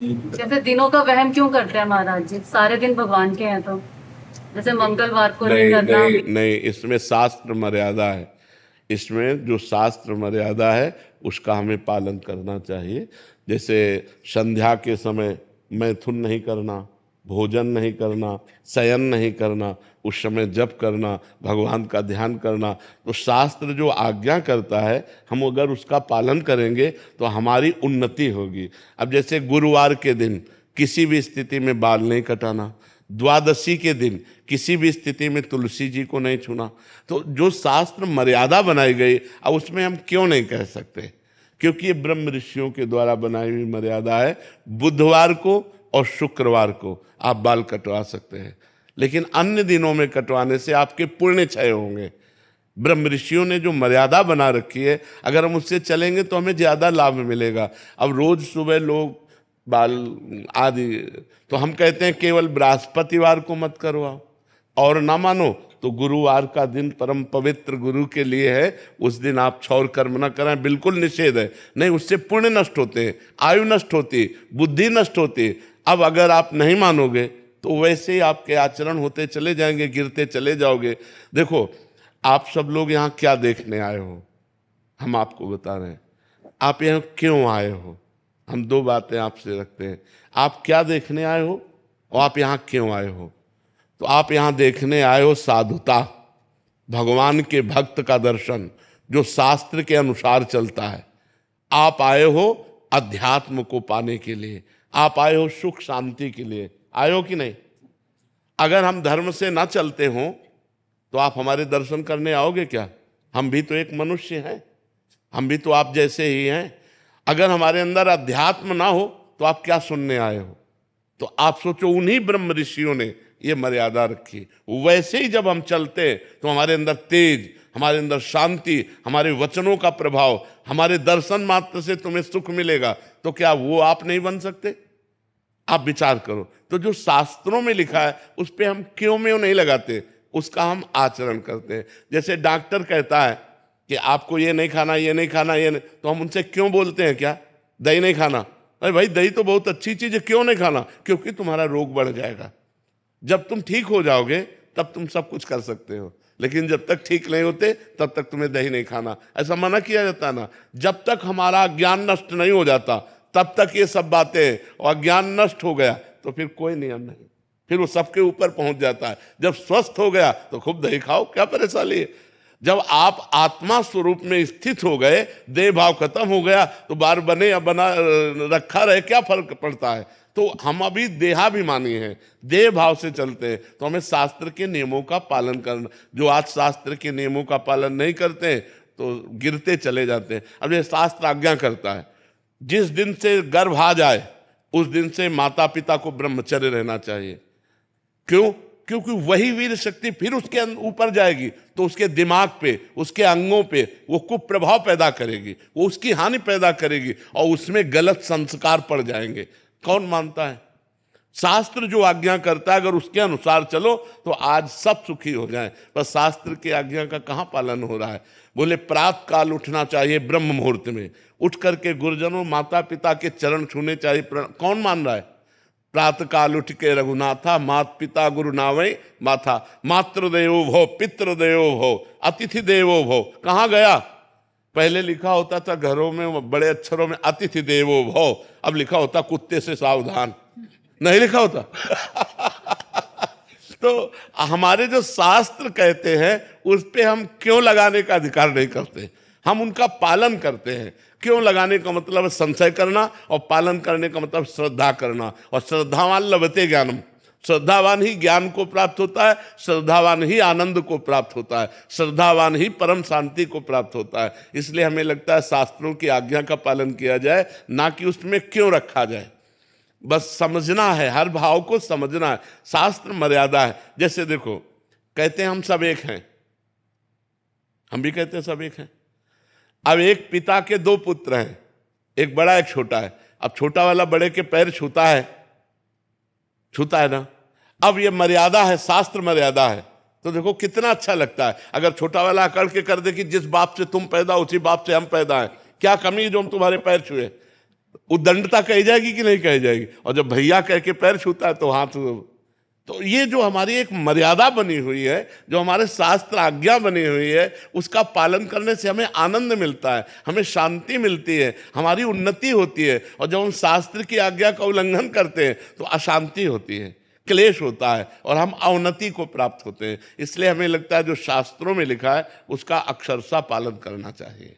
जैसे दिनों का वहम क्यों करते हैं महाराज जी? सारे दिन भगवान के हैं तो। जैसे मंगलवार को नहीं नहीं करना। नहीं नहीं, इसमें शास्त्र मर्यादा है। इसमें जो शास्त्र मर्यादा है उसका हमें पालन करना चाहिए। जैसे संध्या के समय मैथुन नहीं करना, भोजन नहीं करना, शयन नहीं करना, उस समय जप करना, भगवान का ध्यान करना। तो शास्त्र जो आज्ञा करता है, हम अगर उसका पालन करेंगे तो हमारी उन्नति होगी। अब जैसे गुरुवार के दिन किसी भी स्थिति में बाल नहीं कटाना, द्वादशी के दिन किसी भी स्थिति में तुलसी जी को नहीं छूना। तो जो शास्त्र मर्यादा बनाई गई, अब उसमें हम क्यों नहीं कह सकते? क्योंकि ये ब्रह्म ऋषियों के द्वारा बनाई हुई मर्यादा है। बुधवार को और शुक्रवार को आप बाल कटवा सकते हैं, लेकिन अन्य दिनों में कटवाने से आपके पुण्य क्षय होंगे। ब्रह्म ऋषियों ने जो मर्यादा बना रखी है, अगर हम उससे चलेंगे तो हमें ज्यादा लाभ मिलेगा। अब रोज सुबह लोग बाल आदि, तो हम कहते हैं केवल बृहस्पतिवार को मत करवाओ, और ना मानो तो गुरुवार का दिन परम पवित्र गुरु के लिए है, उस दिन आप क्षौर कर्म न करें, बिल्कुल निषेध है। नहीं, उससे पुण्य नष्ट होते हैं, आयु नष्ट होती है, बुद्धि नष्ट होती है। अब अगर आप नहीं मानोगे तो वैसे ही आपके आचरण होते चले जाएंगे, गिरते चले जाओगे। देखो, आप सब लोग यहाँ क्या देखने आए हो, हम आपको बता रहे हैं। आप यहाँ क्यों आए हो, हम दो बातें आपसे रखते हैं। आप क्या देखने आए हो और आप यहाँ क्यों आए हो? तो आप यहाँ देखने आए हो साधुता, भगवान के भक्त का दर्शन जो शास्त्र के अनुसार चलता है। आप आए हो अध्यात्म को पाने के लिए, आप आए हो सुख शांति के लिए। आए हो कि नहीं? अगर हम धर्म से ना चलते हो तो आप हमारे दर्शन करने आओगे क्या? हम भी तो एक मनुष्य हैं, हम भी तो आप जैसे ही हैं। अगर हमारे अंदर अध्यात्म ना हो तो आप क्या सुनने आए हो? तो आप सोचो, उन्हीं ब्रह्म ऋषियों ने ये मर्यादा रखी। वैसे ही जब हम चलते तो हमारे अंदर तेज, हमारे अंदर शांति, हमारे वचनों का प्रभाव, हमारे दर्शन मात्र से तुम्हें सुख मिलेगा। तो क्या वो आप नहीं बन सकते? आप विचार करो। तो जो शास्त्रों में लिखा है उस पे हम क्यों में नहीं लगाते, उसका हम आचरण करते हैं। जैसे डॉक्टर कहता है कि आपको ये नहीं खाना, ये नहीं खाना, ये नहीं, तो हम उनसे क्यों बोलते हैं क्या? दही नहीं खाना। अरे भाई, दही तो बहुत अच्छी चीज है, क्यों नहीं खाना? क्योंकि तुम्हारा रोग बढ़ जाएगा। जब तुम ठीक हो जाओगे तब तुम सब कुछ कर सकते हो, लेकिन जब तक ठीक नहीं होते तब तक तुम्हें दही नहीं खाना, ऐसा मना किया जाता है ना। जब तक हमारा ज्ञान नष्ट नहीं हो जाता तब तक ये सब बातें, और ज्ञान नष्ट हो गया तो फिर कोई नियम नहीं, फिर वो सबके ऊपर पहुंच जाता है। जब स्वस्थ हो गया तो खूब दही खाओ, क्या परेशानी है? जब आप आत्मा स्वरूप में स्थित हो गए, देह भाव खत्म हो गया, तो बार बने या बना रखा रहे, क्या फर्क पड़ता है? तो हम अभी देहाभिमानी हैं, देह भाव से चलते हैं। तो हमें शास्त्र के नियमों का पालन करना। जो आज शास्त्र के नियमों का पालन नहीं करते हैं तो गिरते चले जाते हैं। अब ये शास्त्र आज्ञा करता है, जिस दिन से गर्भ आ जाए उस दिन से माता पिता को ब्रह्मचर्य रहना चाहिए। क्यों? क्योंकि वही वीर शक्ति फिर उसके ऊपर जाएगी तो उसके दिमाग पे, उसके अंगों पे वो कुप्रभाव पैदा करेगी, वो उसकी हानि पैदा करेगी और उसमें गलत संस्कार पड़ जाएंगे। कौन मानता है? शास्त्र जो आज्ञा करता है अगर उसके अनुसार चलो तो आज सब सुखी हो जाएं। पर शास्त्र की आज्ञा का कहाँ पालन हो रहा है? बोले प्रातः काल उठना चाहिए, ब्रह्म मुहूर्त में उठ करके गुरुजनों माता पिता के चरण छूने चाहिए। कौन मान रहा है? प्रातः काल उठ के रघुनाथा, मात पिता गुरु नावै माथा, मातृदेवो भव पितृदेवो भव अतिथि देवो भव। कहाँ गया? पहले लिखा होता था घरों में बड़े अक्षरों में अतिथि देवो भव, अब लिखा होता कुत्ते से सावधान, नहीं लिखा होता। तो हमारे जो शास्त्र कहते हैं उस पे हम क्यों लगाने का अधिकार नहीं करते? हम उनका पालन करते हैं। क्यों लगाने का मतलब है संशय करना, और पालन करने का मतलब श्रद्धा करना। और श्रद्धावान लभते ज्ञानम, श्रद्धावान ही ज्ञान को प्राप्त होता है, श्रद्धावान ही आनंद को प्राप्त होता है, श्रद्धावान ही परम शांति को प्राप्त होता है। इसलिए हमें लगता है शास्त्रों की आज्ञा का पालन किया जाए, ना कि उसमें क्यों रखा जाए। बस समझना है, हर भाव को समझना है। शास्त्र मर्यादा है। जैसे देखो, कहते हैं हम सब एक हैं, हम भी कहते हैं सब एक हैं। अब एक पिता के दो पुत्र हैं, एक बड़ा एक छोटा है। अब छोटा वाला बड़े के पैर छूता है, छूता है ना। अब ये मर्यादा है, शास्त्र मर्यादा है। तो देखो कितना अच्छा लगता है अगर छोटा वाला अकड़ के कर दे कि जिस बाप से तुम पैदा उसी बाप से हम पैदा हैं, क्या कमी जो हम तुम्हारे पैर छुए। उद्दंडता कही जाएगी कि नहीं कही जाएगी? और जब भैया कह के पैर छूता है तो हाथ, तो ये जो हमारी एक मर्यादा बनी हुई है, जो हमारे शास्त्र आज्ञा बनी हुई है, उसका पालन करने से हमें आनंद मिलता है, हमें शांति मिलती है, हमारी उन्नति होती है। और जब हम शास्त्र की आज्ञा का उल्लंघन करते हैं तो अशांति होती है, क्लेश होता है और हम अवनति को प्राप्त होते हैं। इसलिए हमें लगता है जो शास्त्रों में लिखा है उसका अक्षरशः पालन करना चाहिए।